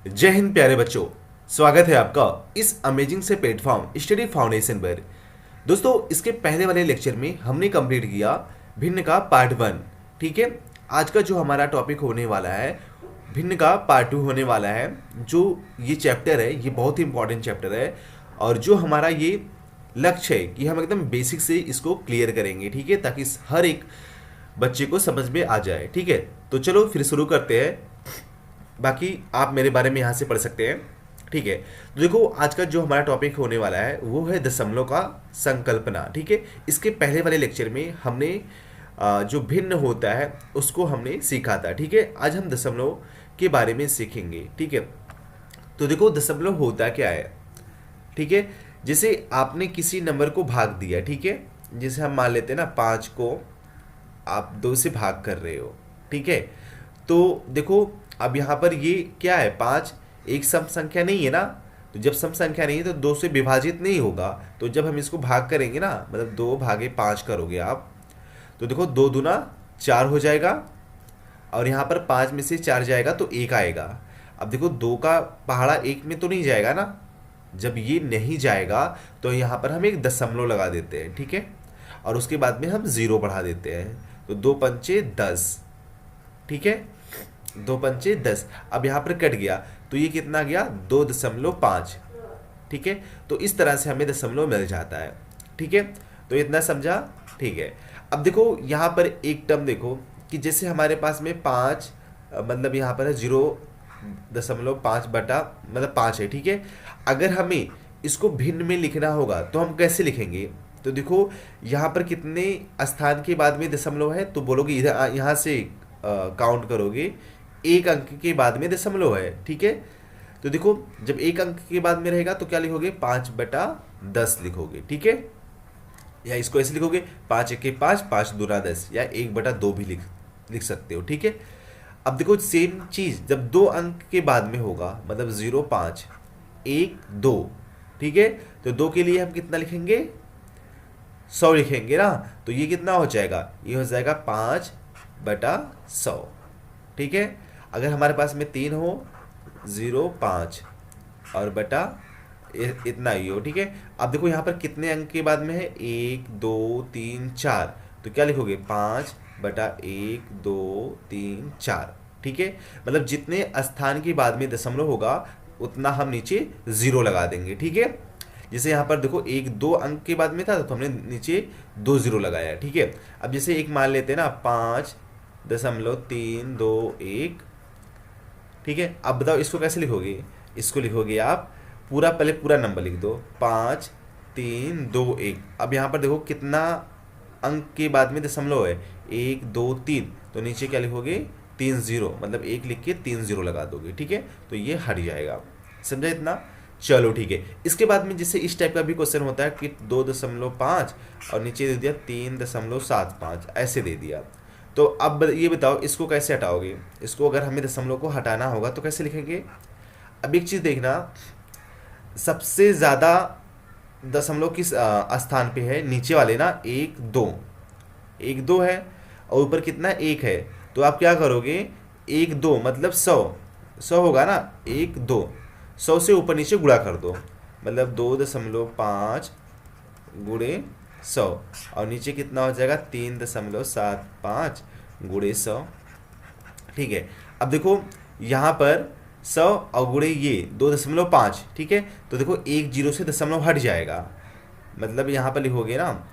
जय हिंद प्यारे बच्चों। स्वागत है आपका इस अमेजिंग से प्लेटफॉर्म स्टडी फाउंडेशन पर। दोस्तों, इसके पहले वाले लेक्चर में हमने कंप्लीट किया भिन्न का पार्ट 1। ठीक है, आज का जो हमारा टॉपिक होने वाला है भिन्न का पार्ट 2 होने वाला है। जो ये चैप्टर है ये बहुत ही इंपॉर्टेंट चैप्टर है और जो हमारा ये लक्ष्य है कि हम एकदम बेसिक से इसको क्लियर करेंगे। ठीक है, ताकि हर एक बच्चे को समझ में आ जाए। ठीक है, तो चलो फिर शुरू करते हैं। बाकी आप मेरे बारे में यहाँ से पढ़ सकते हैं। ठीक है, तो देखो आज का जो हमारा टॉपिक होने वाला है वो है दशमलव का संकल्पना। ठीक है, इसके पहले वाले लेक्चर में हमने जो भिन्न होता है उसको हमने सीखा था। ठीक है, आज हम दशमलव के बारे में सीखेंगे। ठीक है, तो देखो दशमलव होता क्या है। ठीक है, जैसे आपने किसी नंबर को भाग दिया। ठीक है, जैसे हम मान लेते हैं ना 5 को आप 2 से भाग कर रहे हो। ठीक है, तो देखो अब यहाँ पर ये क्या है, 5 एक सम संख्या नहीं है ना। तो जब सम संख्या नहीं है तो 2 से विभाजित नहीं होगा। तो जब हम इसको भाग करेंगे ना, मतलब 2 भागे 5 करोगे आप, तो देखो 2 दूना 4 हो जाएगा और यहाँ पर 5 में से 4 जाएगा तो 1 आएगा। अब देखो 2 का पहाड़ा 1 में तो नहीं जाएगा ना। जब ये नहीं जाएगा तो यहाँ पर हम एक दशमलव लगा देते हैं। ठीक है, और उसके बाद में हम 0 बढ़ा देते हैं। तो 2 पंचे 10। ठीक है, 2 पंचे 10। अब यहाँ पर कट गया तो ये कितना गया, 2.5। ठीक है, तो इस तरह से हमें दशमलव मिल जाता है। ठीक है, तो इतना समझा। ठीक है, अब देखो यहाँ पर एक टर्म देखो कि जैसे हमारे पास में 5 मतलब यहाँ पर है 0.5 बटा मतलब 5 है। ठीक है, अगर हमें इसको भिन्न में लिखना होगा तो हम कैसे लिखेंगे। तो देखो यहाँ पर कितने स्थान के बाद में दशमलव है, तो बोलोगे इधर यहाँ से काउंट करोगे, एक अंक के बाद में दशमलव है। ठीक है, तो देखो जब एक अंक के बाद में रहेगा तो क्या लिखोगे, 5/10 लिखोगे। ठीक है, या इसको ऐसे लिखोगे 5 1 5, 5 दूना 10, या 1/2 भी लिख सकते हो। ठीक है, अब देखो सेम चीज जब 2 अंक के बाद में होगा, मतलब 0 5 1 2। ठीक है, तो 2 के लिए हम कितना लिखेंगे, 100 लिखेंगे ना। तो ये कितना हो जाएगा, ये हो जाएगा 5/100। ठीक है, अगर हमारे पास में 3 हो, 0 5 और बटा इतना ही हो। ठीक है, अब देखो यहाँ पर कितने अंक के बाद में है, 1 2 3 4। तो क्या लिखोगे, 5/1 2 3 4। ठीक है, मतलब जितने स्थान के बाद में दशमलव होगा उतना हम नीचे 0 लगा देंगे। ठीक है, जैसे यहाँ पर देखो 1 2 अंक के बाद में था तो हमने नीचे 2 0 लगाया। ठीक है, अब जैसे एक मान लेते हैं ना, 5.321। ठीक है, अब बताओ इसको कैसे लिखोगे। इसको लिखोगे आप पूरा, पहले पूरा नंबर लिख दो, 5 3 2 1। अब यहाँ पर देखो कितना अंक के बाद में दशमलव है, 1 2 3। तो नीचे क्या लिखोगे, 3 0, मतलब 1 लिख के 3 0 लगा दोगे। ठीक है, तो ये हट जाएगा। समझा इतना। चलो ठीक है, इसके बाद में जैसे इस टाइप का भी क्वेश्चन होता है कि 2.5 और नीचे दे दिया 3.75, ऐसे दे दिया। तो अब ये बताओ इसको कैसे हटाओगे। इसको अगर हमें दशमलव को हटाना होगा तो कैसे लिखेंगे। अब एक चीज़ देखना, सबसे ज़्यादा दशमलव किस स्थान पे है, नीचे वाले ना, 1 2। 1 2 है और ऊपर कितना 1 है। तो आप क्या करोगे, 1 2 मतलब 100 होगा ना, 1 2 100 से ऊपर नीचे गुणा कर दो, मतलब 2.5 गुणे 100 और नीचे कितना हो जाएगा, 3.75 गुणे 100। ठीक है, अब देखो यहाँ पर 100 और गुणे ये 2.5। ठीक है, तो देखो 1 0 से दशमलव हट जाएगा, मतलब यहाँ पर लिखोगे ना,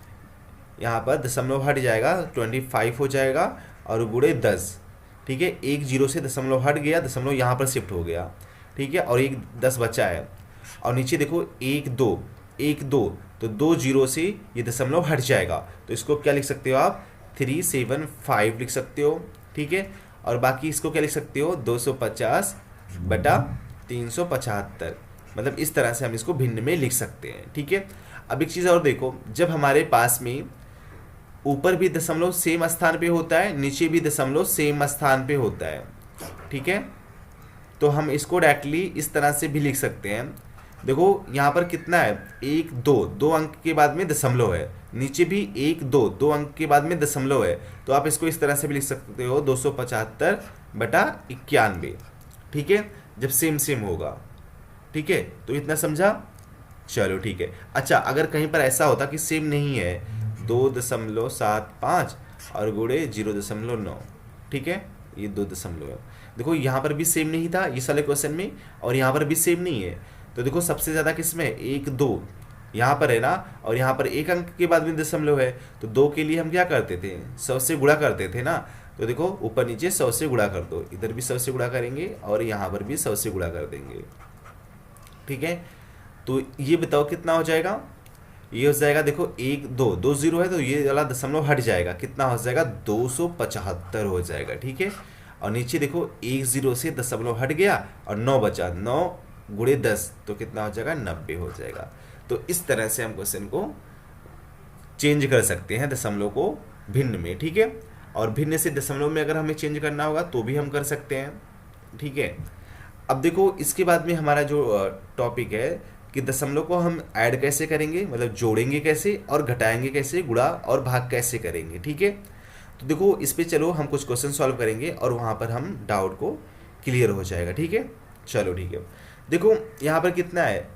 यहाँ पर दशमलव हट जाएगा, 25 हो जाएगा और गुणे 10। ठीक है, 1 0 से दशमलव हट गया, दशमलव यहाँ पर शिफ्ट हो गया। ठीक है, और 1 10 बचा है और नीचे देखो 1 2 1 2, तो 2 0 से ये दशमलव हट जाएगा। तो इसको क्या लिख सकते हो आप, 375 लिख सकते हो। ठीक है, और बाकी इसको क्या लिख सकते हो, 250/375। मतलब इस तरह से हम इसको भिन्न में लिख सकते हैं। ठीक है, अब एक चीज़ और देखो, जब हमारे पास में ऊपर भी दशमलव सेम स्थान पे होता है, नीचे भी दशमलव सेम स्थान पे होता है। ठीक है, तो हम इसको डायरेक्टली इस तरह से भी लिख सकते हैं। देखो यहाँ पर कितना है, 1 2 2 अंक के बाद में दशमलव है, नीचे भी 1 2 2 अंक के बाद में दशमलव है। तो आप इसको इस तरह से भी लिख सकते हो, 275/91। ठीक है, जब सेम सेम होगा। ठीक है, तो इतना समझा। चलो ठीक है। अच्छा, अगर कहीं पर ऐसा होता कि सेम नहीं है, 2.75 और गुणे 0.9, ठीक है, ये 2 दशमलव है। देखो यहाँ पर भी सेम नहीं था इस वाले क्वेश्चन में, और यहाँ पर भी सेम नहीं है। तो देखो सबसे ज़्यादा किसमें, 1 2 यहाँ पर है ना, और यहाँ पर एक अंक के बाद में दशमलव है, तो 2 के लिए हम क्या करते थे, 100 से गुणा करते थे ना। तो देखो ऊपर नीचे 100 से गुणा कर दो, इधर भी 100 से गुणा करेंगे और यहाँ पर भी 100 से गुणा कर देंगे। ठीक है, तो ये बताओ कितना हो जाएगा। ये हो जाएगा, देखो 1 2 2 0 है, तो ये वाला दशमलव हट जाएगा, कितना हो जाएगा, 275 हो जाएगा। ठीक है, और नीचे देखो 1 0 से दशमलव हट गया और 9 बचा, 9 गुणे 10 तो कितना हो जाएगा, 90 हो जाएगा। तो इस तरह से हम क्वेश्चन को चेंज कर सकते हैं, दशमलव को भिन्न में। ठीक है, और भिन्न से दशमलव में अगर हमें चेंज करना होगा तो भी हम कर सकते हैं। ठीक है, अब देखो इसके बाद में हमारा जो टॉपिक है कि दशमलव को हम ऐड कैसे करेंगे, मतलब जोड़ेंगे कैसे और घटाएंगे कैसे, गुणा और भाग कैसे करेंगे। ठीक है, तो देखो इस पे चलो हम कुछ क्वेश्चन सॉल्व करेंगे और वहाँ पर हम डाउट को क्लियर हो जाएगा। ठीक है, चलो ठीक है। देखो यहाँ पर कितना है,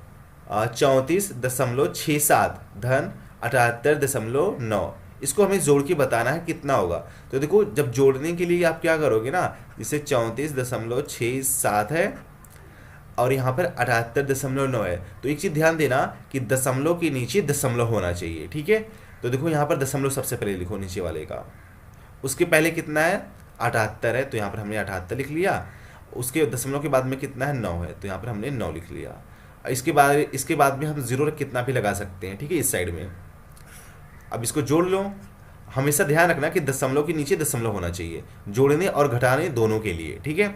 34.67 धन 78.9, इसको हमें जोड़ के बताना है कितना होगा। तो देखो जब जोड़ने के लिए आप क्या करोगे ना, जैसे 34.67 है और यहाँ पर 78.9 है, तो एक चीज़ ध्यान देना कि दशमलव के नीचे दशमलव होना चाहिए। ठीक है, तो देखो यहाँ पर दशमलव सबसे पहले लिखो नीचे वाले का, उसके पहले कितना है, 78 है, तो यहाँ पर हमने 78 लिख लिया। उसके दशमलव के बाद में कितना है, 9 है, तो यहाँ पर हमने 9 लिख लिया। इसके बाद में हम जीरो कितना भी लगा सकते हैं। ठीक है, इस साइड में अब इसको जोड़ लो। हमेशा ध्यान रखना कि दशमलव के नीचे दशमलव होना चाहिए, जोड़ने और घटाने दोनों के लिए। ठीक है,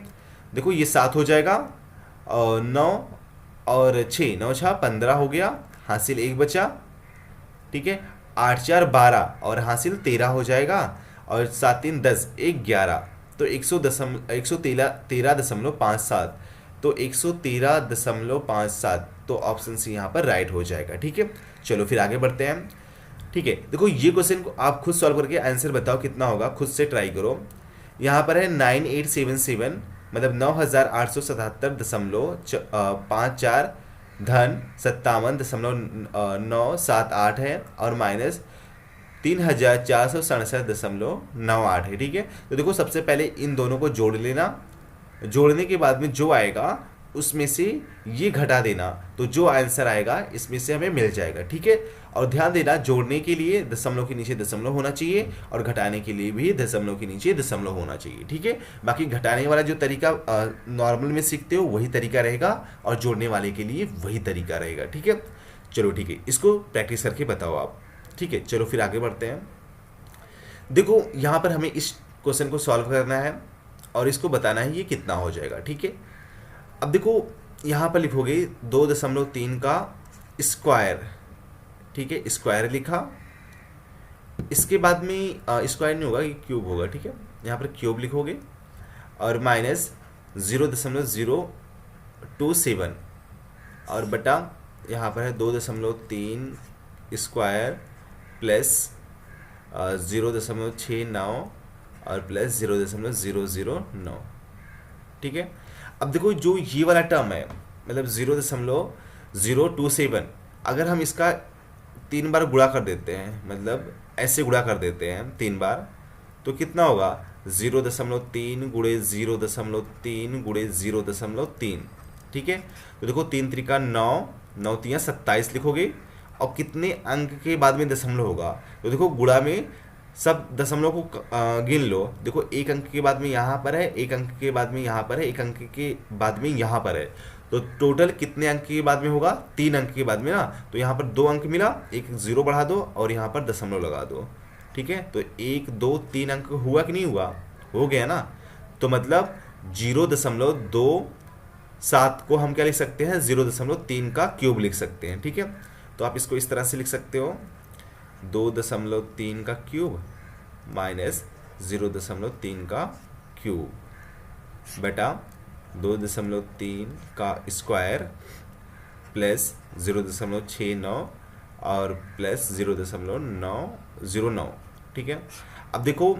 देखो ये 7 हो जाएगा और 9 और 6, 9 6 15 हो गया, हासिल 1 बचा। ठीक है, 8 4 12 और हासिल 13 हो जाएगा, और 7 3 10 1 11, तो 113.57, तो 113.57, तो ऑप्शन सी यहाँ पर राइट हो जाएगा। ठीक है, चलो फिर आगे बढ़ते हैं। ठीक है, देखो ये क्वेश्चन को आप खुद सॉल्व करके आंसर बताओ कितना होगा, खुद से ट्राई करो। यहाँ पर है 9877, मतलब 9877.54 धन 57.978 है, और माइनस 3467.98 है। ठीक है, तो देखो सबसे पहले इन दोनों को जोड़ लेना, जोड़ने के बाद में जो आएगा उसमें से ये घटा देना, तो जो आंसर आएगा इसमें से हमें मिल जाएगा। ठीक है, और ध्यान देना जोड़ने के लिए दशमलव के नीचे दशमलव होना चाहिए और घटाने के लिए भी दशमलव के नीचे दशमलव होना चाहिए। ठीक है, बाकी घटाने वाला जो तरीका नॉर्मल में सीखते हो वही तरीका रहेगा, और जोड़ने वाले के लिए वही तरीका रहेगा। ठीक है, चलो ठीक है, इसको प्रैक्टिस करके बताओ आप। ठीक है, चलो फिर आगे बढ़ते हैं। देखो यहाँ पर हमें इस क्वेश्चन को सॉल्व करना है और इसको बताना है ये कितना हो जाएगा। ठीक है, अब देखो यहाँ पर लिखोगे 2.3 का स्क्वायर। ठीक है, स्क्वायर लिखा, इसके बाद में स्क्वायर नहीं होगा, ये क्यूब होगा। ठीक है, यहाँ पर क्यूब लिखोगे और माइनस 0.027 और बटा यहाँ पर है 2.3 स्क्वायर प्लस 0.69 और प्लस 0.009। ठीक है, अब देखो जो ये वाला टर्म है, मतलब 0.027, अगर हम इसका 3 बार गुणा कर देते हैं, मतलब ऐसे गुणा कर देते हैं 3 बार, तो कितना होगा, 0.3 गुणे 0.3 गुणे 0.3। ठीक है, तो देखो 3 त्रिका 9, 9 3 27 लिखोगे, और कितने अंक के बाद में दशमलव होगा, तो देखो गुणा में सब दशमलव को गिन लो। देखो एक अंक के बाद में यहाँ पर है, एक अंक के बाद में यहाँ पर है, एक अंक के बाद में यहाँ पर है, तो टोटल कितने अंक के बाद में होगा, 3 अंक के बाद में ना। तो यहाँ पर 2 अंक मिला, एक 0 बढ़ा दो और यहाँ पर दशमलव लगा दो। ठीक है, तो 1 2 3 अंक हुआ कि नहीं हुआ, हो गया ना। तो मतलब 0.27 को हम क्या लिख सकते हैं, 0.3 का क्यूब लिख सकते हैं। ठीक है, तो आप इसको इस तरह से लिख सकते हो, 2.3 का क्यूब माइनस 0.3 का क्यूब बटा 2.3 का स्क्वायर प्लस 0.69 और प्लस 0.909। ठीक है, अब देखो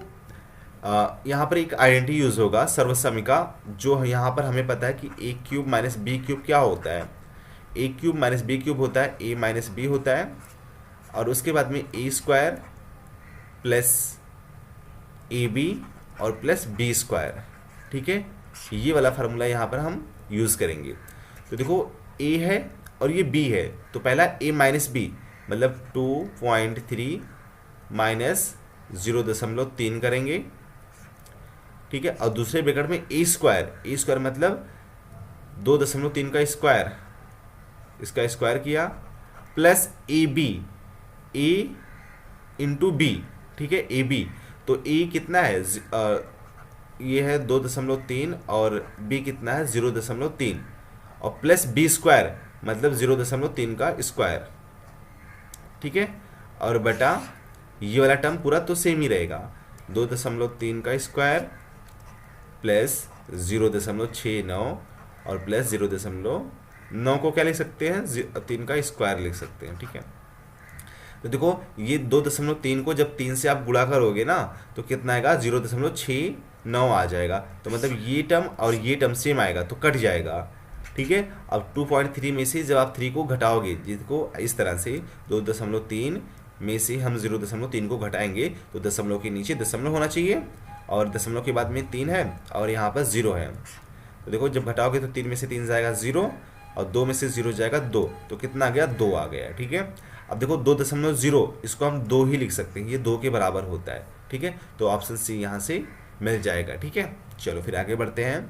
यहाँ पर एक आइडेंटिटी यूज होगा सर्वसमिका, जो यहाँ पर हमें पता है कि ए क्यूब माइनस बी क्यूब क्या होता है। ए क्यूब माइनस बी क्यूब होता है ए माइनस बी होता है, और उसके बाद में ए स्क्वायर प्लस ए बी और प्लस बी स्क्वायर। ठीक है, ये वाला फार्मूला यहाँ पर हम यूज़ करेंगे। तो देखो ए है और ये बी है, तो पहला ए माइनस बी मतलब 2.3 माइनस 0.3 करेंगे। ठीक है, और दूसरे ब्रैकेट में ए स्क्वायर मतलब 2.3 का स्क्वायर, इसका स्क्वायर किया, plus A B, A into B. ठीक है, ए बी, तो ए कितना है, ये है 2.3 और बी कितना है 0.3, और प्लस बी स्क्वायर मतलब 0.3 का स्क्वायर। ठीक है, और बटा ये वाला टर्म पूरा तो सेम ही रहेगा, 2.3 का स्क्वायर प्लस 0.69 और प्लस 0.9 को क्या लिख सकते हैं, 3 का स्क्वायर लिख सकते हैं। ठीक है, तो देखो ये 2.3 को जब 3 से आप गुणा करोगे ना तो कितना आएगा, 0.69 आ जाएगा। तो मतलब ये टर्म और ये टर्म सेम आएगा तो कट जाएगा। ठीक है, अब 2.3 में से जब आप 3 को घटाओगे, जिसको इस तरह से 2.3 में से हम 0.3 को घटाएंगे तो दशमलव के नीचे दशमलव होना चाहिए, और दशमलव के बाद में 3 है और यहाँ पर 0 है। तो देखो जब घटाओगे तो 3 में से 3 जाएगा 0 और 2 में से 0 जाएगा 2, तो कितना आ गया, 2 आ गया। ठीक है, अब देखो 2.0 इसको हम 2 ही लिख सकते हैं, ये 2 के बराबर होता है। ठीक है, तो ऑप्शन सी यहाँ से मिल जाएगा। ठीक है, चलो फिर आगे बढ़ते हैं।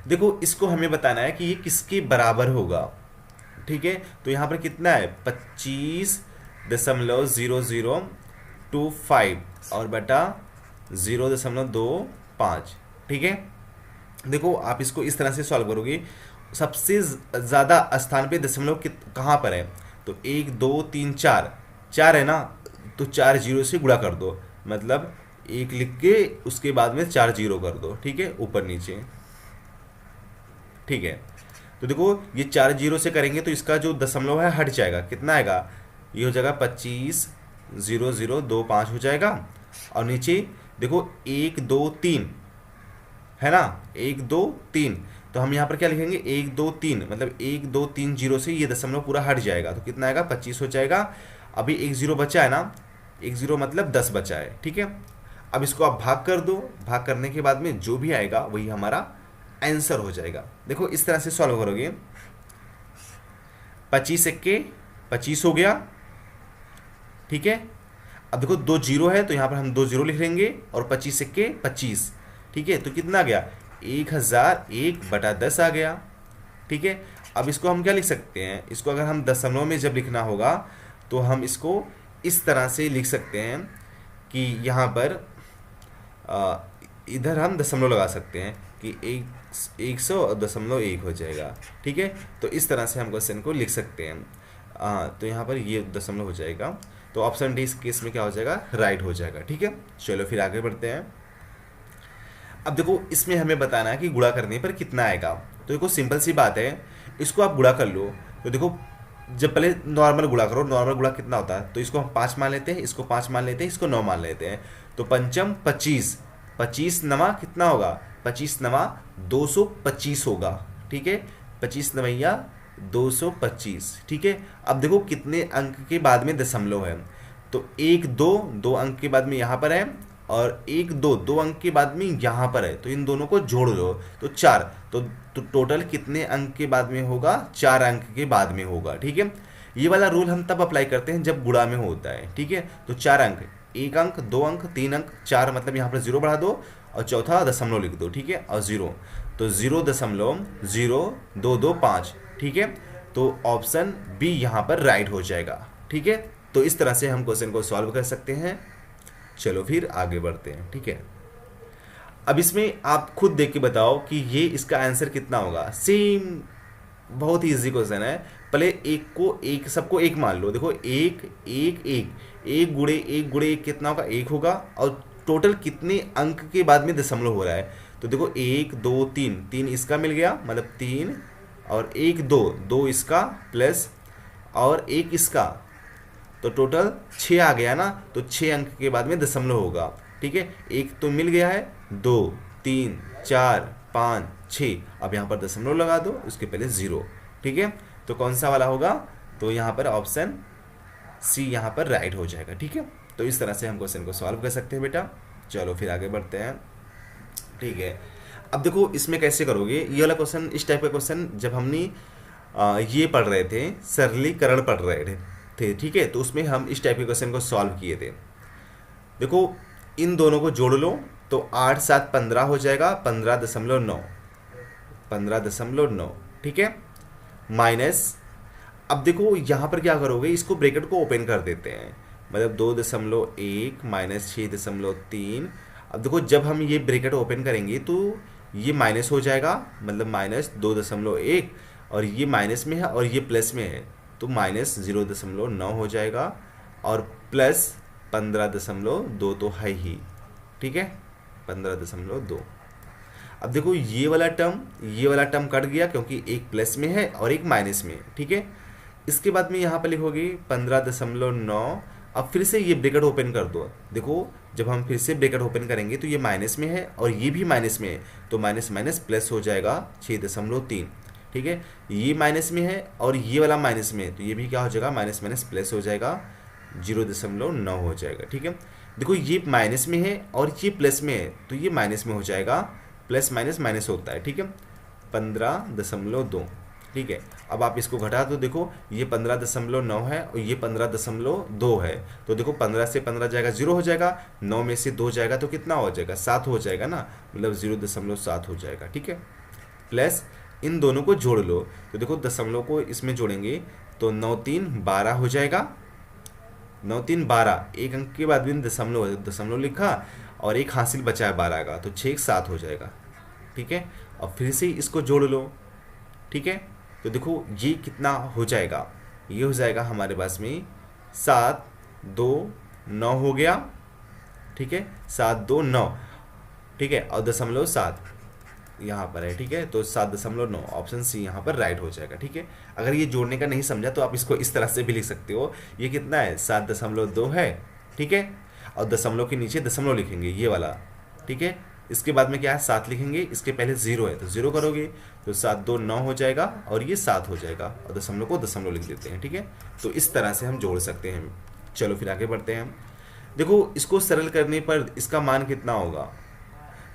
देखो इसको हमें बताना है कि ये किसके बराबर होगा। ठीक है, तो यहाँ पर कितना है, 25.0025 और बटा 0.25। ठीक है, देखो आप इसको इस तरह से सॉल्व करोगे, सबसे ज़्यादा स्थान पे दशमलव कहाँ पर है, तो 1 2 3 4 है ना, तो 4 जीरो से गुणा कर दो, मतलब 1 लिख के उसके बाद में 4 जीरो कर दो। ठीक है, ऊपर नीचे। ठीक है, तो देखो ये 4 जीरो से करेंगे तो इसका जो दशमलव है हट जाएगा, कितना आएगा, ये हो जाएगा 25.0025 हो जाएगा। और नीचे देखो 1 2 3 है ना, 1 2 3, तो हम यहाँ पर क्या लिखेंगे, 1 2 3 मतलब 1 2 3 जीरो से ये दशमलव पूरा हट जाएगा, तो कितना आएगा, 25 हो जाएगा। अभी 1 जीरो बचा है ना, 1 जीरो मतलब 10 बचा है। ठीक है, अब इसको आप भाग कर दो, भाग करने के बाद में जो भी आएगा वही हमारा आंसर हो जाएगा। देखो इस तरह से सॉल्व करोगे, 25 एक्के 25 हो गया। ठीक है, अब देखो 2 जीरो है तो यहाँ पर हम 2 जीरो लिख लेंगे और 25 एक्के 25। ठीक है, तो कितना आ गया, 1001/10 आ गया। ठीक है, अब इसको हम क्या लिख सकते हैं, इसको अगर हम दशमलव में जब लिखना होगा तो हम इसको इस तरह से लिख सकते हैं कि यहाँ पर इधर हम दशमलव लगा सकते हैं कि 100.1 हो जाएगा। ठीक है, तो इस तरह से हम क्वेश्चन को लिख सकते हैं। तो यहाँ पर ये दशमलव हो जाएगा, तो ऑप्शन डी इस केस में क्या हो जाएगा, राइट हो जाएगा। ठीक है, चलो फिर आगे बढ़ते हैं। अब देखो इसमें हमें बताना है कि गुणा करने पर कितना आएगा। तो देखो सिंपल सी बात है, इसको आप गुणा कर लो। तो देखो जब पहले नॉर्मल गुणा करो, नॉर्मल गुणा कितना होता है, तो इसको हम 5 मान लेते हैं, इसको 5 मान लेते हैं, इसको 9 मान लेते हैं। तो पंचम 25, 25 नवा कितना होगा, 25 नवा 225 होगा। ठीक है, 25 नवैया 225। ठीक है, अब देखो कितने अंक के बाद में दशमलव है, तो 1 2 अंक के बाद में यहाँ पर है, और 1 2 अंक के बाद में यहाँ पर है, तो इन दोनों को जोड़ लो तो 4, तो टोटल कितने अंक के बाद में होगा, 4 अंक के बाद में होगा। ठीक है, ये वाला रूल हम तब अप्लाई करते हैं जब गुणा में होता है। ठीक है, तो 4 अंक, 1 अंक 2 अंक 3 अंक 4, मतलब यहाँ पर 0 बढ़ा दो और चौथा दशमलव लिख दो। ठीक है, और 0, तो 0.0225। ठीक है, तो ऑप्शन बी यहाँ पर राइट हो जाएगा। ठीक है, तो इस तरह से हम क्वेश्चन को सॉल्व कर सकते हैं। चलो फिर आगे बढ़ते हैं। ठीक है, अब इसमें आप खुद देख के बताओ कि ये इसका आंसर कितना होगा। सेम बहुत ही इजी क्वेश्चन है। पहले एक सबको 1 मान लो। देखो 1 1 1 1 गुणे 1 गुणे 1 कितना होगा, 1 होगा, और टोटल कितने अंक के बाद में दशमलव हो रहा है, तो देखो 1 2 3 इसका मिल गया, मतलब 3 और 1 2 इसका प्लस और 1 इसका, तो टोटल 6 आ गया ना, तो 6 अंक के बाद में दशमलव होगा। ठीक है, एक तो मिल गया है, 2 3 4 5 6, अब यहाँ पर दशमलव लगा दो, उसके पहले 0। ठीक है, तो कौन सा वाला होगा, तो यहाँ पर ऑप्शन सी यहाँ पर राइट हो जाएगा। ठीक है, तो इस तरह से हम क्वेश्चन को सॉल्व कर सकते हैं बेटा। चलो फिर आगे बढ़ते हैं। ठीक है, अब देखो इसमें कैसे करोगे ये वाला क्वेश्चन, इस टाइप का क्वेश्चन जब हमने ये पढ़ रहे थे, सरलीकरण पढ़ रहे थे, ठीक है, तो उसमें हम इस टाइप के क्वेश्चन को सॉल्व किए थे। देखो इन दोनों को जोड़ लो तो 8 7 15 हो जाएगा, 15.9, 15.9। ठीक है, माइनस, अब देखो यहाँ पर क्या करोगे, इसको ब्रैकेट को ओपन कर देते हैं, मतलब 2.1 माइनस 6.3। अब देखो जब हम ये ब्रैकेट ओपन करेंगे तो ये माइनस हो जाएगा, मतलब माइनस 2.1, और ये माइनस में है और ये प्लस में है, तो माइनस 0.9 हो जाएगा, और प्लस 15.2 तो है ही। ठीक है, 15.2। अब देखो ये वाला टर्म कट गया क्योंकि एक प्लस में है और एक माइनस में। ठीक है, इसके बाद में यहाँ पर लिखोगे 15.9। अब फिर से ये ब्रैकेट ओपन कर दो, देखो जब हम फिर से ब्रैकेट ओपन करेंगे तो ये माइनस में है और ये भी माइनस में है, तो माइनस माइनस प्लस हो जाएगा 6.3। ठीक है, ये माइनस में है और ये वाला माइनस में है, तो ये भी क्या हो जाएगा, माइनस माइनस प्लस हो जाएगा, 0.9 हो जाएगा। ठीक है, देखो ये माइनस में है और ये प्लस में है, तो ये माइनस में हो जाएगा, प्लस माइनस माइनस होता है। ठीक है, 15.2। ठीक है, अब आप इसको घटा दो, देखो ये 15.9 है और ये 15.2 है, तो देखो 15 से 15 जाएगा 0 हो जाएगा, 9 में से 2 जाएगा तो कितना हो जाएगा, 7 हो जाएगा ना, मतलब 0.7 हो जाएगा। ठीक है, प्लस इन दोनों को जोड़ लो, तो देखो दशमलव को इसमें जोड़ेंगे तो 9 3 12 हो जाएगा, 9 3 12, एक अंक के बाद भी दशमलव लिखा और एक हासिल बचा है 12 का, तो 6 7 हो जाएगा। ठीक है, और फिर से इसको जोड़ लो। ठीक है, तो देखो ये कितना हो जाएगा, ये हो जाएगा हमारे पास में 7 2 9 हो गया। ठीक है, 7 2 9। ठीक है, और 0.7 यहाँ पर है। ठीक है, तो 7.9, ऑप्शन सी यहाँ पर राइट हो जाएगा। ठीक है, अगर ये जोड़ने का नहीं समझा तो आप इसको इस तरह से भी लिख सकते हो, ये कितना है, 7.2 है। ठीक है, और दशमलव के नीचे दशमलव लिखेंगे ये वाला। ठीक है, इसके बाद में क्या है, 7 लिखेंगे, इसके पहले 0 है तो 0 करोगे तो 7 2 9 हो जाएगा और ये 7 हो जाएगा, और दशमलव को दशमलव लिख देते हैं। ठीक है, तो इस तरह से हम जोड़ सकते हैं। चलो फिर आगे बढ़ते हैं। देखो इसको सरल करने पर इसका मान कितना होगा,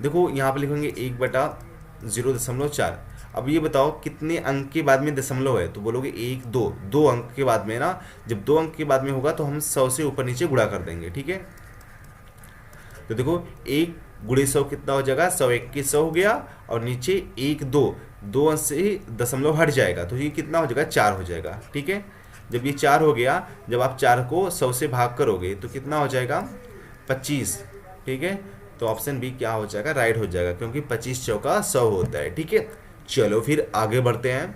देखो यहाँ पर लिखेंगे 1/0.4। अब ये बताओ कितने अंक के बाद में दशमलव है, तो बोलोगे 1 2, 2 अंक के बाद में ना, जब 2 अंक के बाद में होगा तो हम 100 से ऊपर नीचे गुणा कर देंगे। ठीक है, तो देखो 1 गुणे 100 कितना हो जाएगा, 100 1 के 100 हो गया, और नीचे 1 2, 2 अंक से दशमलव हट जाएगा तो ये कितना हो जाएगा, 4 हो जाएगा। ठीक है, जब ये 4 हो गया, जब आप 4 को 100 से भाग करोगे तो कितना हो जाएगा, 25। ठीक है, तो ऑप्शन बी क्या हो जाएगा, राइट हो जाएगा, क्योंकि 25 चौका 100 होता है। ठीक है, चलो फिर आगे बढ़ते हैं।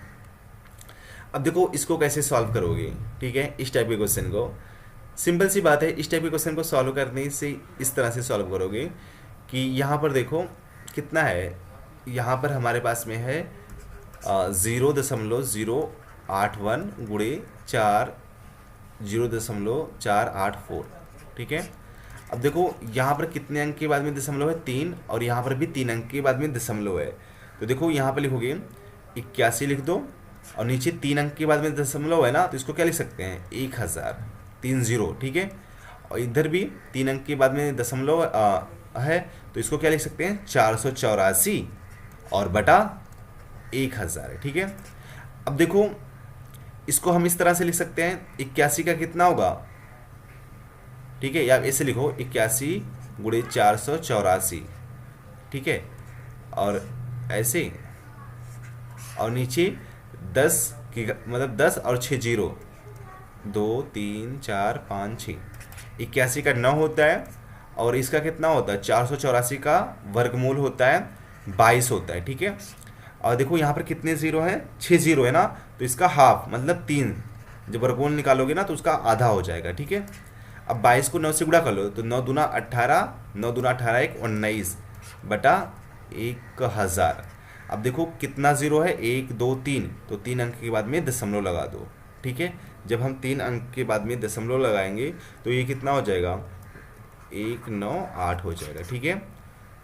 अब देखो इसको कैसे सॉल्व करोगे। ठीक है, इस टाइप के क्वेश्चन को, सिंपल सी बात है, इस टाइप के क्वेश्चन को सॉल्व करने से इस तरह से सॉल्व करोगे कि यहाँ पर देखो कितना है, यहाँ पर हमारे पास में है 0.081 गुणे 4, 0.484। ठीक है, अब देखो यहाँ पर कितने अंक के बाद में दशमलव है, 3, और यहाँ पर भी 3 अंक के बाद में दशमलव है, तो देखो यहाँ पर लिखोगे 81 लिख दो, और नीचे 3 अंक के बाद में दशमलव है ना, तो इसको क्या लिख सकते हैं, 1030। ठीक है, और इधर भी 3 अंक के बाद में दशमलव है, तो इसको क्या लिख सकते हैं, 484 और बटा 1000 है। ठीक है, अब देखो इसको हम इस तरह से लिख सकते हैं, 81 का कितना होगा, ठीक है, या ऐसे लिखो 81 गुणे 484। ठीक है, और ऐसे, और नीचे 10 की मतलब 10 और 6 0, 2 3 4 5 6, 81 का 9 होता है, और इसका कितना होता है, 484 का वर्गमूल होता है 22 होता है। ठीक है, और देखो यहाँ पर कितने 0 हैं, 6 0 है ना, तो इसका हाफ मतलब 3, जब वर्गमूल निकालोगे ना तो उसका आधा हो जाएगा। ठीक है, अब 22 को 9 से गुणा कर लो, तो 9 दूना 18, 9 दूना 18 1 19 बटा 1000। अब देखो कितना 0 है, 1 2 3, तो 3 अंक के बाद में दशमलव लगा दो। ठीक है, जब हम 3 अंक के बाद में दशमलव लगाएंगे तो ये कितना हो जाएगा, 198 हो जाएगा। ठीक है,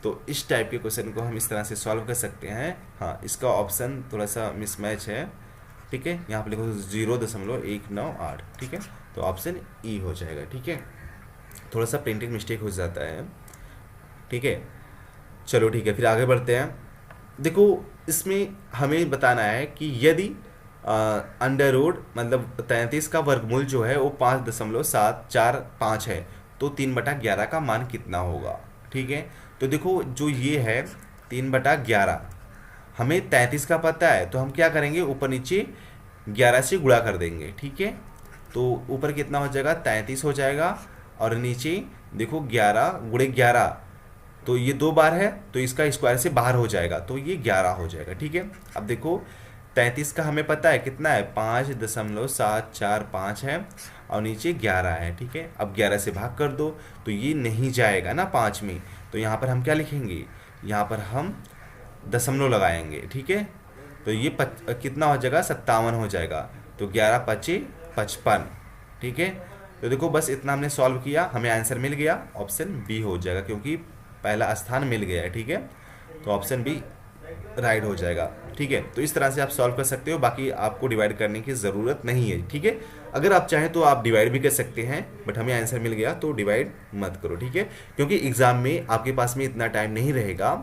तो इस टाइप के क्वेश्चन को हम इस तरह से सॉल्व कर सकते हैं। हाँ, इसका ऑप्शन थोड़ा सा मिसमैच है। ठीक है, यहाँ पे लिखो 0.198। ठीक है, तो ऑप्शन ई हो जाएगा। ठीक है, थोड़ा सा प्रिंटिंग मिस्टेक हो जाता है। ठीक है, चलो ठीक है, फिर आगे बढ़ते हैं। देखो, इसमें हमें बताना है कि यदि अंडर रूट मतलब 33 का वर्गमूल जो है वो 5.745 है, तो 3/11 का मान कितना होगा। ठीक है, तो देखो जो ये है 3/11, हमें 33 का पता है, तो हम क्या करेंगे, ऊपर नीचे 11 से गुणा कर देंगे। ठीक है, तो ऊपर कितना हो जाएगा, 33 हो जाएगा, और नीचे देखो 11 × 11, तो ये 2 बार है, तो इसका स्क्वायर से बाहर हो जाएगा, तो ये 11 हो जाएगा। ठीक है, अब देखो 33 का हमें पता है कितना है, 5.745 है, और नीचे 11 है। ठीक है, अब 11 से भाग कर दो, तो ये नहीं जाएगा ना 5 में, तो यहाँ पर हम क्या लिखेंगे, यहाँ पर हम दशमलव लगाएंगे। ठीक है, तो ये कितना हो जाएगा, 57 हो जाएगा, तो 11×5 = 55। ठीक है, तो देखो बस इतना हमने सॉल्व किया, हमें आंसर मिल गया, ऑप्शन बी हो जाएगा, क्योंकि पहला स्थान मिल गया है। ठीक है, तो ऑप्शन बी राइट हो जाएगा। ठीक है, तो इस तरह से आप सॉल्व कर सकते हो, बाकी आपको डिवाइड करने की ज़रूरत नहीं है। ठीक है, अगर आप चाहें तो आप डिवाइड भी कर सकते हैं, बट हमें आंसर मिल गया तो डिवाइड मत करो। ठीक है, क्योंकि एग्ज़ाम में आपके पास में इतना टाइम नहीं रहेगा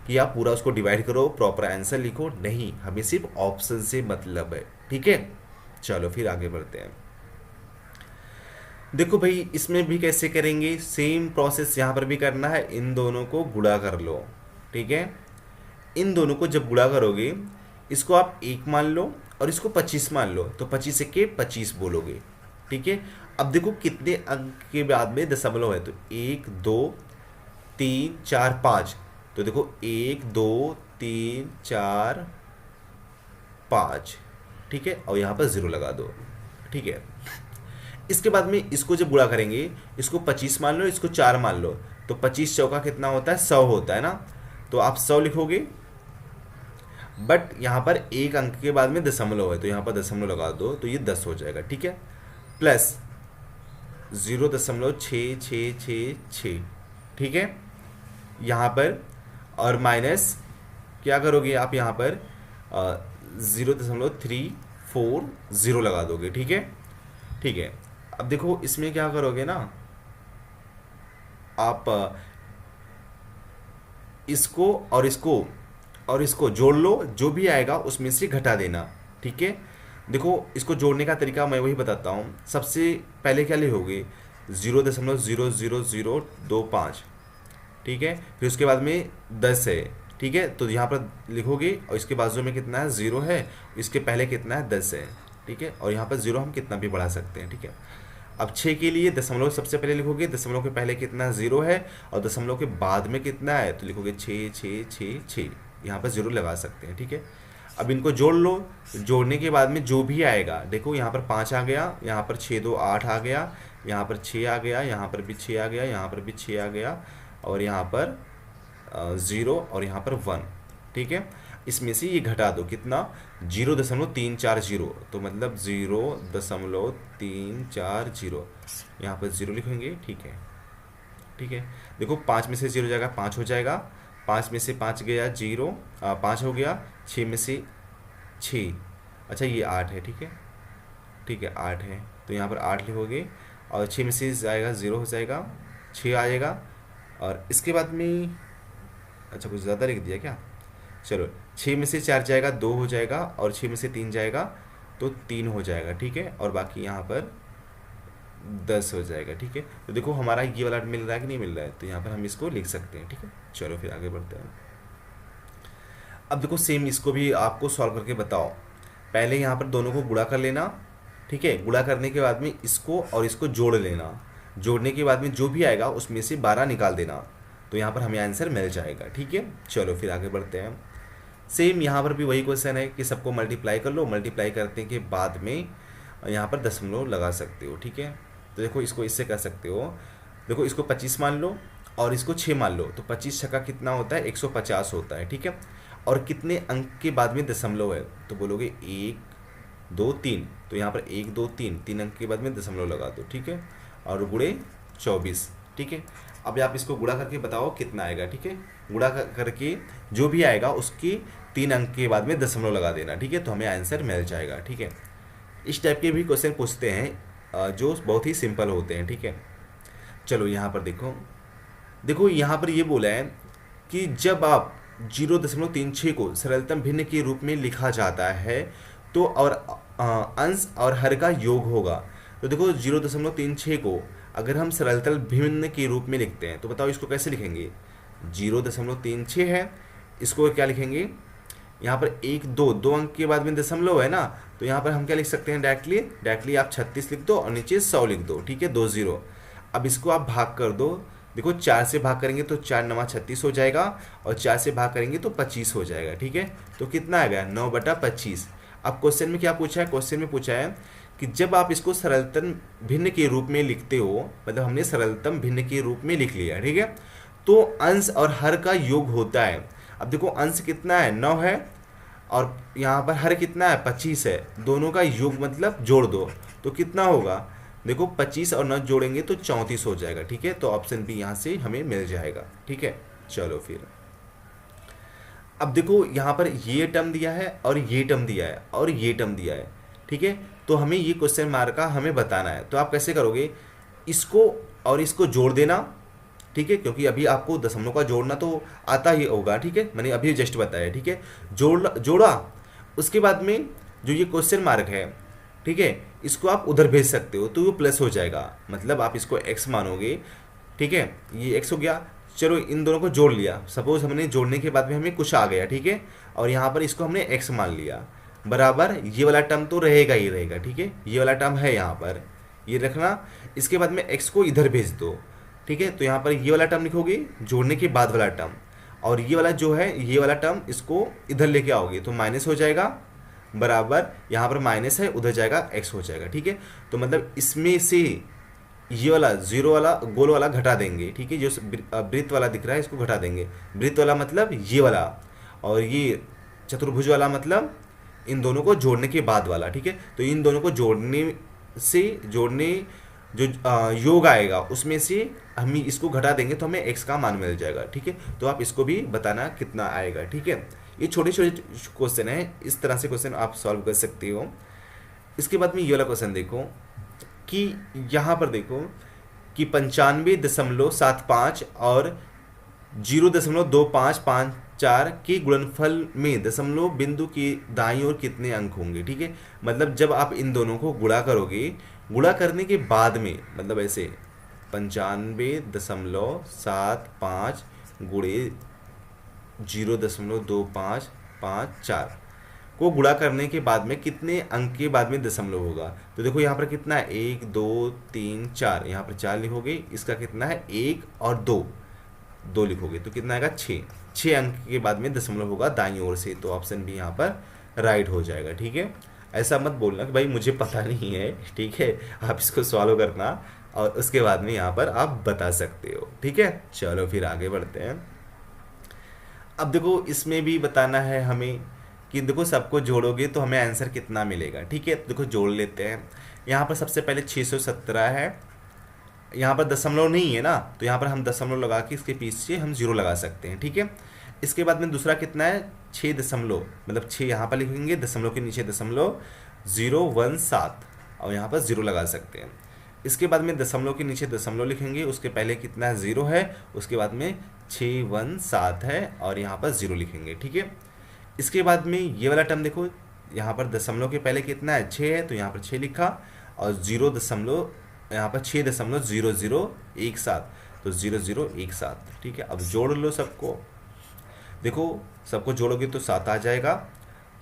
कि आप पूरा उसको डिवाइड करो, प्रॉपर आंसर लिखो, नहीं, हमें सिर्फ ऑप्शन से मतलब है। ठीक है, चलो फिर आगे बढ़ते हैं। देखो भाई, इसमें भी कैसे करेंगे, सेम प्रोसेस यहाँ पर भी करना है, इन दोनों को गुणा कर लो। ठीक है, इन दोनों को जब गुणा करोगे, इसको आप 1 मान लो और इसको 25 मान लो, तो 25 के 25 बोलोगे। ठीक है, अब देखो कितने अंक के बाद में दशमलव है, तो 1 2 3 4 5, तो देखो 1 2 3 4 5। ठीक है, और यहाँ पर 0 लगा दो। ठीक है, इसके बाद में इसको जब गुणा करेंगे, इसको 25 मान लो, इसको 4 मान लो, तो 25 चौका कितना होता है, 100 होता है ना, तो आप 100 लिखोगे, बट यहाँ पर एक अंक के बाद में दशमलव है, तो यहाँ पर दशमलव लगा दो, तो ये 10 हो जाएगा। ठीक है, प्लस 0.66666। ठीक है, यहाँ पर और माइनस क्या करोगे आप, यहाँ पर 0.340 लगा दोगे। ठीक है, ठीक है, अब देखो इसमें क्या करोगे ना, आप इसको और इसको जोड़ लो, जो भी आएगा उसमें से घटा देना। ठीक है, देखो इसको जोड़ने का तरीका मैं वही बताता हूँ। सबसे पहले क्या लिखोगे, 0.00025। ठीक है, फिर उसके बाद में 10 है। ठीक है, तो यहाँ पर लिखोगे, और इसके बाजू में कितना है, 0 है, इसके पहले कितना है, 10 है। ठीक है, और यहाँ पर 0 हम कितना भी बढ़ा सकते हैं। ठीक है, अब 6 के लिए दशमलव सबसे पहले लिखोगे, दशमलव के पहले कितना 0 है, और दशमलव के बाद में कितना है, तो लिखोगे 6 6 6 6, यहाँ पर 0 लगा सकते हैं। ठीक है, अब इनको जोड़ लो, जोड़ने के बाद में जो भी आएगा, देखो यहाँ पर 5 आ गया, यहाँ पर 6 2 8 आ गया, यहाँ पर 6 आ गया, यहाँ पर भी 6 आ गया, यहाँ पर भी 6 आ गया, और यहाँ पर 0 और यहाँ पर 1। ठीक है, इसमें से ये घटा दो, कितना, 0.340, तो मतलब 0.340, यहाँ पर 0 लिखेंगे। ठीक है, ठीक है, देखो 5 में से 0 जाएगा, 5 हो जाएगा, 5 में से 5 गया 0, 5 हो गया, 6 में से 6, अच्छा ये 8 है। ठीक है, ठीक है 8 है, तो यहाँ पर 8 लिखोगे, और 6 में से जाएगा 0 हो जाएगा, 6 आ जाएगा, और इसके बाद में अच्छा कुछ ज़्यादा लिख दिया क्या, चलो 6 में से 4 जाएगा 2 हो जाएगा, और 6 में से 3 जाएगा तो 3 हो जाएगा। ठीक है, और बाकी यहाँ पर 10 हो जाएगा। ठीक है, तो देखो हमारा ये वाला मिल रहा है कि नहीं मिल रहा है, तो यहाँ पर हम इसको लिख सकते हैं। ठीक है, चलो फिर आगे बढ़ते हैं। अब देखो सेम इसको भी आपको सॉल्व करके बताओ। पहले यहाँ पर दोनों को गुणा कर लेना। ठीक है, गुणा करने के बाद में इसको और इसको जोड़ लेना, जोड़ने के बाद में जो भी आएगा उसमें से 12 निकाल देना, तो यहाँ पर हमें आंसर मिल जाएगा। ठीक है, चलो फिर आगे बढ़ते हैं। सेम यहाँ पर भी वही क्वेश्चन है कि सबको मल्टीप्लाई कर लो, मल्टीप्लाई करने के बाद में यहाँ पर दशमलव लगा सकते हो। ठीक है, तो देखो इसको इससे कर सकते हो, देखो इसको 25 मान लो और इसको 6 मान लो, तो 25 छक्का कितना होता है, 150 होता है। ठीक है, और कितने अंक के बाद में दशमलव है, तो बोलोगे 1 2 3, तो यहाँ पर 1 2 3 अंक के बाद में दशमलव लगा दो। ठीक है, और गुणे 24, ठीक है। अब आप इसको गुणा करके बताओ कितना आएगा, ठीक है। गुणा करके जो भी आएगा उसकी 3 अंक के बाद में दशमलव लगा देना, ठीक है, तो हमें आंसर मिल जाएगा, ठीक है। इस टाइप के भी क्वेश्चन पूछते हैं जो बहुत ही सिंपल होते हैं, ठीक है। चलो यहाँ पर देखो, देखो यहाँ पर ये बोला है कि जब आप 0.36 को सरलतम भिन्न के रूप में लिखा जाता है तो और अंश और हर का योग होगा। तो देखो 0.36 को अगर हम सरलतम भिन्न के रूप में लिखते हैं तो बताओ इसको कैसे लिखेंगे। 0.36 है, इसको क्या लिखेंगे, यहाँ पर एक दो दो अंक के बाद में दशमलव है ना, तो यहाँ पर हम क्या लिख सकते हैं, डायरेक्टली आप 36 लिख दो और नीचे 100 लिख दो, ठीक है, 20। अब इसको आप भाग कर दो, देखो 4 से भाग करेंगे तो 4 9 36 हो जाएगा और 4 से भाग करेंगे तो 25 हो जाएगा, ठीक है। तो कितना आ गया, 9/25। अब क्वेश्चन में क्या पूछा है, क्वेश्चन में पूछा है कि जब आप इसको सरलतम भिन्न के रूप में लिखते हो, मतलब हमने सरलतम भिन्न के रूप में लिख लिया, ठीक है, तो अंश और हर का योग होता है। अब देखो अंश कितना है, 9 है, और यहाँ पर हर कितना है, 25 है, दोनों का योग मतलब जोड़ दो तो कितना होगा, देखो 25 और 9 जोड़ेंगे तो 34 हो जाएगा, ठीक है। तो ऑप्शन बी यहाँ से हमें मिल जाएगा, ठीक है। चलो फिर अब देखो यहाँ पर ये टर्म दिया है और ये टर्म दिया है और ये टर्म दिया है, ठीक है। तो हमें ये क्वेश्चन मार्क का हमें बताना है, तो आप कैसे करोगे, इसको और इसको जोड़ देना, ठीक है, क्योंकि अभी आपको दशमलव का जोड़ना तो आता ही होगा, ठीक है, मैंने अभी जस्ट बताया, ठीक है। जोड़ा उसके बाद में जो ये क्वेश्चन मार्क है, ठीक है, इसको आप उधर भेज सकते हो तो वो प्लस हो जाएगा, मतलब आप इसको x मानोगे, ठीक है, ये x हो गया। चलो इन दोनों को जोड़ लिया, सपोज हमने जोड़ने के बाद में हमें कुछ आ गया, ठीक है, और यहाँ पर इसको हमने x मान लिया, बराबर ये वाला टर्म तो रहेगा ही रहेगा, ठीक है, ये वाला टर्म है यहाँ पर, ये रखना। इसके बाद में x को इधर भेज दो, ठीक है, तो यहाँ पर ये वाला टर्म लिखोगे जोड़ने के बाद वाला टर्म, और ये वाला जो है ये वाला टर्म इसको इधर लेके आओगे तो माइनस हो जाएगा, बराबर यहाँ पर माइनस है उधर जाएगा x हो जाएगा, ठीक है। तो मतलब इसमें से ये वाला जीरो वाला गोल वाला घटा देंगे, ठीक है, जो वृत्त वाला दिख रहा है इसको घटा देंगे, वृत्त वाला मतलब ये वाला, और ये चतुर्भुज वाला मतलब इन दोनों को जोड़ने के बाद वाला, ठीक है। तो इन दोनों को जोड़ने जो योग आएगा उसमें से हम इसको घटा देंगे तो हमें x का मान मिल जाएगा, ठीक है। तो आप इसको भी बताना कितना आएगा, ठीक है। ये छोटे छोटे क्वेश्चन है, इस तरह से क्वेश्चन आप सॉल्व कर सकते हो। इसके बाद में ये वाला क्वेश्चन देखो कि यहाँ पर देखो कि 95.75 और 0.2554 के गुणनफल में दशमलव बिंदु की दाईं ओर कितने अंक होंगे, ठीक है। मतलब जब आप इन दोनों को गुणा करोगे, गुणा करने के बाद में मतलब ऐसे 95.75 गुणे 0.2554 को गुणा करने के बाद में कितने अंक के बाद में दशमलव होगा। तो देखो यहाँ पर कितना है, 1 2 3 4, यहाँ पर 4 लिखोगे, इसका कितना है 1 और 2 लिखोगे तो कितना आएगा 6 अंक के बाद में दशमलव होगा दाईं ओर से, तो ऑप्शन भी यहाँ पर राइट हो जाएगा, ठीक है। ऐसा मत बोलना कि भाई मुझे पता नहीं है, ठीक है, आप इसको सॉल्व करना और उसके बाद में यहाँ पर आप बता सकते हो, ठीक है। चलो फिर आगे बढ़ते हैं। अब देखो इसमें भी बताना है हमें कि देखो सबको जोड़ोगे तो हमें आंसर कितना मिलेगा, ठीक है। देखो जोड़ लेते हैं, यहाँ पर सबसे पहले 617 है, यहाँ पर दशमलव नहीं है ना, तो यहाँ पर हम दशमलव लगा के इसके पीछे हम 0 लगा सकते हैं, ठीक है। इसके बाद में दूसरा कितना है 6 दशमलव, मतलब 6 यहाँ पर लिखेंगे, दशमलव के नीचे दशमलव 017 और यहाँ पर 0 लगा सकते हैं। इसके बाद में दशमलव के नीचे दशमलव लिखेंगे, उसके पहले कितना है 0 है, उसके बाद में 617 है और यहाँ पर 0 लिखेंगे, ठीक है। इसके बाद में ये वाला टर्म देखो, यहाँ पर दशमलव के पहले कितना है 6 है, तो यहाँ पर 6 लिखा और 0 दशमलव यहाँ पर 6.0017, तो 0017, ठीक है। अब जोड़ लो सबको, देखो सबको जोड़ोगे तो 7 आ जाएगा,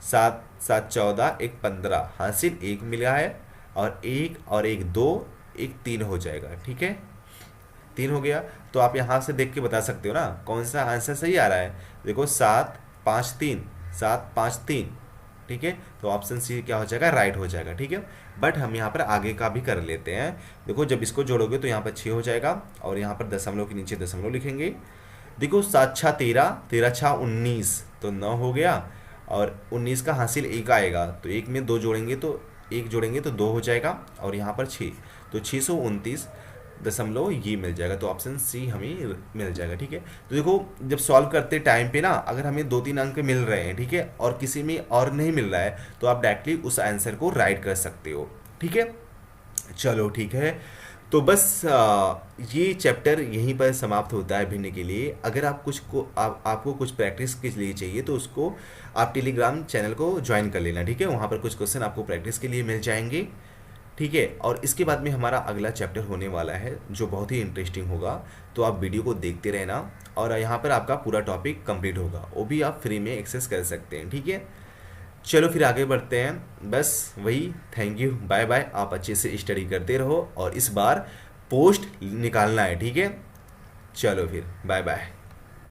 7 7 14, 1 15, हासिल 1 मिला है और 1 और 1 2, 1 3 हो जाएगा, ठीक है, 3 हो गया। तो आप यहाँ से देख के बता सकते हो ना कौन सा आंसर सही आ रहा है। देखो 7 5 3, 7 5 3, ठीक है, तो ऑप्शन सी क्या हो जाएगा, राइट हो जाएगा, ठीक है। बट हम यहाँ पर आगे का भी कर लेते हैं। देखो जब इसको जोड़ोगे तो यहाँ पर 6 हो जाएगा और यहाँ पर दशमलव के नीचे दशमलव लिखेंगे। देखो 7 6 13, 13 6 19, तो 9 हो गया और 19 का हासिल 1 आएगा, तो 1 में 2 जोड़ेंगे तो 1 जोड़ेंगे तो 2 हो जाएगा और यहाँ पर 6, तो 629, दशमलव ये मिल जाएगा, तो ऑप्शन सी हमें मिल जाएगा। ठीक है, तो देखो जब सॉल्व करते टाइम पे ना अगर हमें 2-3 अंक मिल रहे हैं, ठीक है, और किसी में और नहीं मिल रहा है, तो आप डायरेक्टली उस आंसर को राइट कर सकते हो। ठीक है, चलो ठीक है। तो बस ये चैप्टर यहीं पर समाप्त होता है भिन्न के लिए। अगर आप कुछ को आपको कुछ प्रैक्टिस के लिए चाहिए तो उसको आप टेलीग्राम चैनल को ज्वाइन कर लेना। ठीक है, वहाँ पर कुछ क्वेश्चन आपको प्रैक्टिस के लिए मिल जाएंगे। ठीक है, और इसके बाद में हमारा अगला चैप्टर होने वाला है जो बहुत ही इंटरेस्टिंग होगा, तो आप वीडियो को देखते रहना और यहाँ पर आपका पूरा टॉपिक कंप्लीट होगा, वो भी आप फ्री में एक्सेस कर सकते हैं। ठीक है, चलो फिर आगे बढ़ते हैं। बस वही, थैंक यू, बाय बाय। आप अच्छे से स्टडी करते रहो और इस बार पोस्ट निकालना है। ठीक है, चलो फिर बाय बाय।